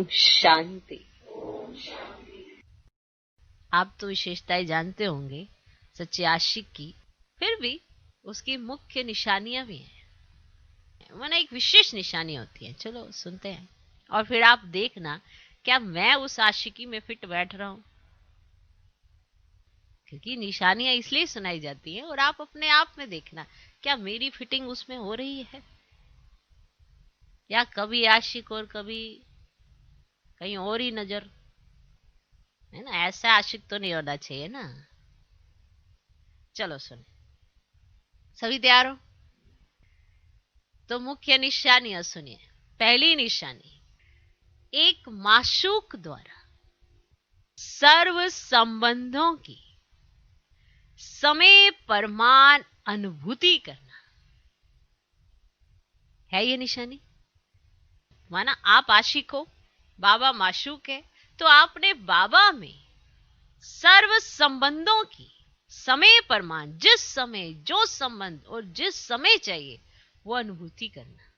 ओम शांति। आप तो विशेषताएं जानते होंगे सच्चे आशिक की, फिर भी उसकी मुख्य निशानियां भी हैं। माना एक विशेष निशानी होती है। चलो सुनते हैं और फिर आप देखना क्या मैं उस आशिकी में फिट बैठ रहा हूं, क्योंकि निशानियां इसलिए सुनाई जाती हैं और आप अपने आप में देखना क्या मेरी फिटिंग उसमें हो रही है, या कभी आशिक और कभी कहीं और ही नजर, है ना। ऐसा आशिक तो नहीं होना चाहिए ना। चलो सुने, सभी तैयार हो तो मुख्य निशानियां सुनिए। पहली निशानी, एक माशूक द्वारा सर्व संबंधों की समय परमान अनुभूति करना है ये निशानी। माना आप आशिक हो, बाबा माशूक है, तो आपने बाबा में सर्व संबंधों की समय परमान, जिस समय जो संबंध और जिस समय चाहिए वो अनुभूति करना।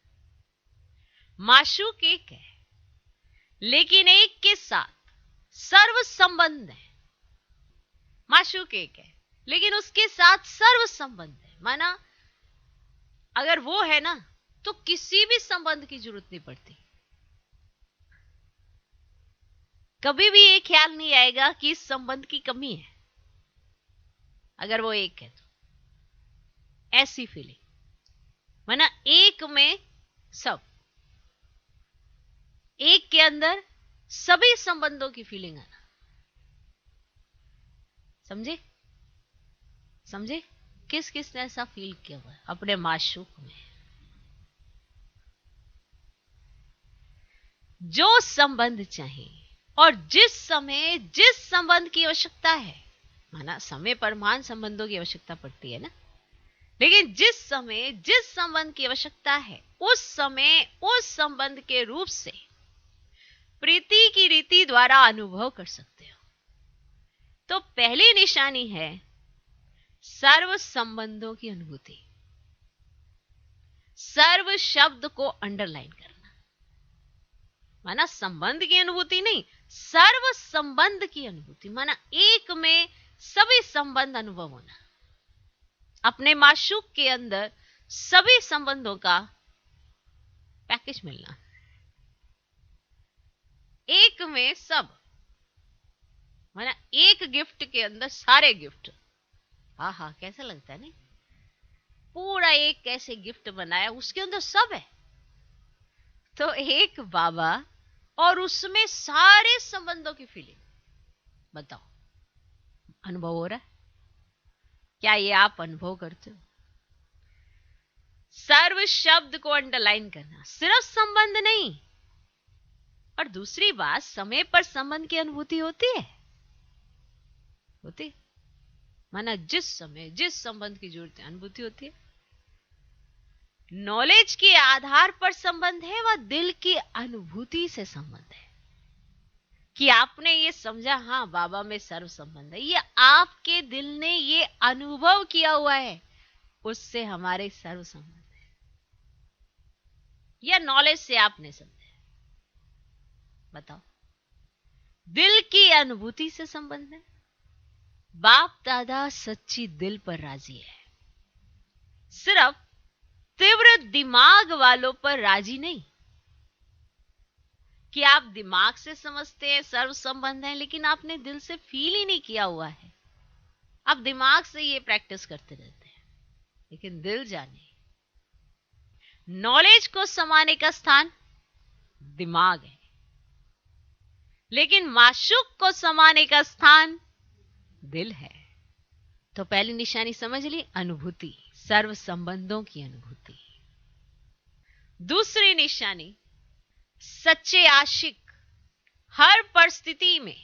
माशूक एक है लेकिन एक के साथ सर्व संबंध है। माशूक एक है लेकिन उसके साथ सर्व संबंध है। माना अगर वो है ना तो किसी भी संबंध की जरूरत नहीं पड़ती। कभी भी ये ख्याल नहीं आएगा कि इस संबंध की कमी है अगर वो एक है तो। ऐसी फीलिंग, माना एक में सब, एक के अंदर सभी संबंधों की फीलिंग आना। समझे समझे किस किस ने ऐसा फील किया हुआ है अपने माशूक में। जो संबंध चाहिए और जिस समय जिस संबंध की आवश्यकता है, माना समय परमान संबंधों की आवश्यकता पड़ती है ना, लेकिन जिस समय जिस संबंध की आवश्यकता है उस समय उस संबंध के रूप से प्रीति की रीति द्वारा अनुभव कर सकते हो। तो पहली निशानी है सर्व संबंधों की अनुभूति। सर्व शब्द को अंडरलाइन करना, माना संबंध की अनुभूति नहीं, सर्व संबंध की अनुभूति। माना एक में सभी संबंध अनुभव होना, अपने माशूक के अंदर सभी संबंधों का पैकेज मिलना, एक में सब। माना एक गिफ्ट के अंदर सारे गिफ्ट। हाँ हाँ, कैसा लगता है नहीं, पूरा एक ऐसे गिफ्ट बनाया उसके अंदर सब है। तो एक बाबा और उसमें सारे संबंधों की फीलिंग। बताओ अनुभव हो रहा है क्या? ये आप अनुभव करते हो? सर्व शब्द को अंडरलाइन करना, सिर्फ संबंध नहीं। और दूसरी बात, समय पर संबंध की अनुभूति होती है, होती। माना जिस समय जिस संबंध की जरूरत है अनुभूति होती है। नॉलेज के आधार पर संबंध है, वह दिल की अनुभूति से संबंध है कि आपने ये समझा, हाँ बाबा में सर्व संबंध है। ये आपके दिल ने ये अनुभव किया हुआ है, उससे हमारे सर्व संबंध है। या नॉलेज से आपने समझा? बताओ, दिल की अनुभूति से संबंध है। बाप दादा सच्ची दिल पर राजी है, सिर्फ तीव्र दिमाग वालों पर राजी नहीं कि आप दिमाग से समझते हैं सर्व संबंध है लेकिन आपने दिल से फील ही नहीं किया हुआ है। आप दिमाग से ये प्रैक्टिस करते रहते हैं लेकिन दिल जाने। नॉलेज को समाने का स्थान दिमाग है लेकिन माशूक को समाने का स्थान दिल है। तो पहली निशानी समझ ली, अनुभूति, सर्व संबंधों की अनुभूति। दूसरी निशानी, सच्चे आशिक हर परिस्थिति में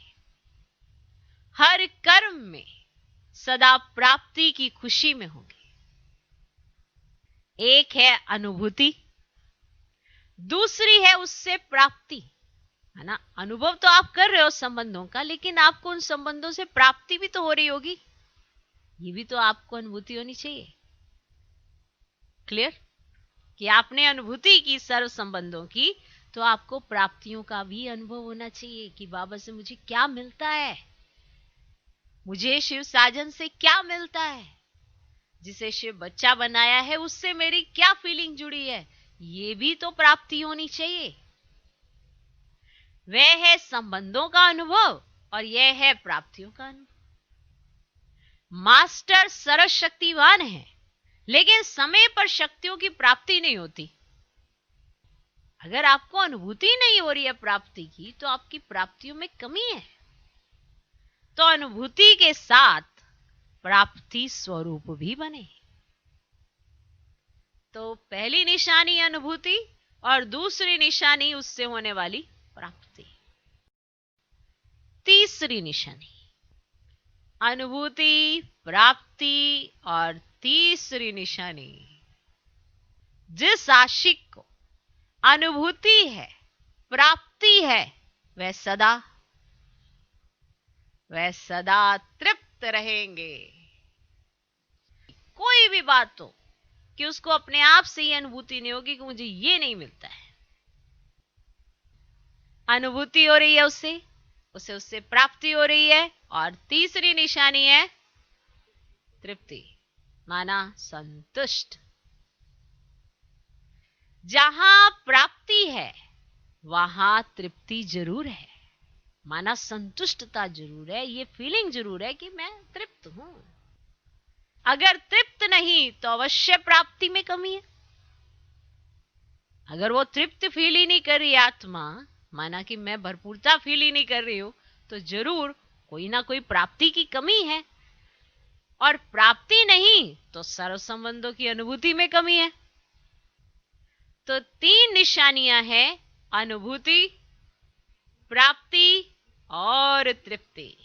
हर कर्म में सदा प्राप्ति की खुशी में होंगे। एक है अनुभूति, दूसरी है उससे प्राप्ति, है ना। अनुभव तो आप कर रहे हो संबंधों का, लेकिन आपको उन संबंधों से प्राप्ति भी तो हो रही होगी, ये भी तो आपको अनुभूति होनी चाहिए। क्लियर कि आपने अनुभूति की सर्व संबंधों की, तो आपको प्राप्तियों का भी अनुभव होना चाहिए कि बाबा से मुझे क्या मिलता है, मुझे शिव साजन से क्या मिलता है, जिसे शिव बच्चा बनाया है उससे मेरी क्या फीलिंग जुड़ी है, ये भी तो प्राप्ति होनी चाहिए। वह है संबंधों का अनुभव और यह है प्राप्तियों का अनुभव। मास्टर सरस शक्तिवान है, लेकिन समय पर शक्तियों की प्राप्ति नहीं होती। अगर आपको अनुभूति नहीं हो रही है प्राप्ति की, तो आपकी प्राप्तियों में कमी है। तो अनुभूति के साथ प्राप्ति स्वरूप भी बने। तो पहली निशानी अनुभूति और दूसरी निशानी उससे होने वाली प्राप्ति। तीसरी निशानी अनुभूति, प्राप्ति और तीसरी निशानी, जिस आशिक को अनुभूति है, प्राप्ति है, वह सदा तृप्त रहेंगे। कोई भी बात हो कि उसको अपने आप से ही अनुभूति नहीं होगी कि मुझे ये नहीं मिलता है, अनुभूति हो रही है उससे प्राप्ति हो रही है। और तीसरी निशानी है तृप्ति, माना संतुष्ट। जहां प्राप्ति है वहां तृप्ति जरूर है, माना संतुष्टता जरूर है, ये फीलिंग जरूर है कि मैं तृप्त हूं। अगर तृप्त नहीं तो अवश्य प्राप्ति में कमी है। अगर वो तृप्त फील ही नहीं कर रही आत्मा, माना कि मैं भरपूरता फील ही नहीं कर रही हूं, तो जरूर कोई ना कोई प्राप्ति की कमी है। और प्राप्ति नहीं तो सर्व संबंधों की अनुभूति में कमी है। तो तीन निशानियां हैं, अनुभूति, प्राप्ति और तृप्ति।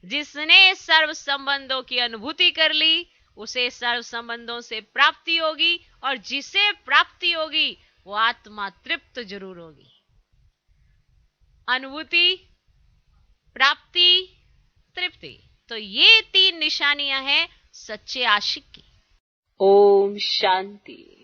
जिसने सर्व संबंधों की अनुभूति कर ली उसे सर्व संबंधों से प्राप्ति होगी, और जिसे प्राप्ति होगी वो आत्मा तृप्त जरूर होगी। अनुभूति, प्राप्ति, तृप्ति, तो ये तीन निशानियां हैं सच्चे आशिक की। ओम शांति।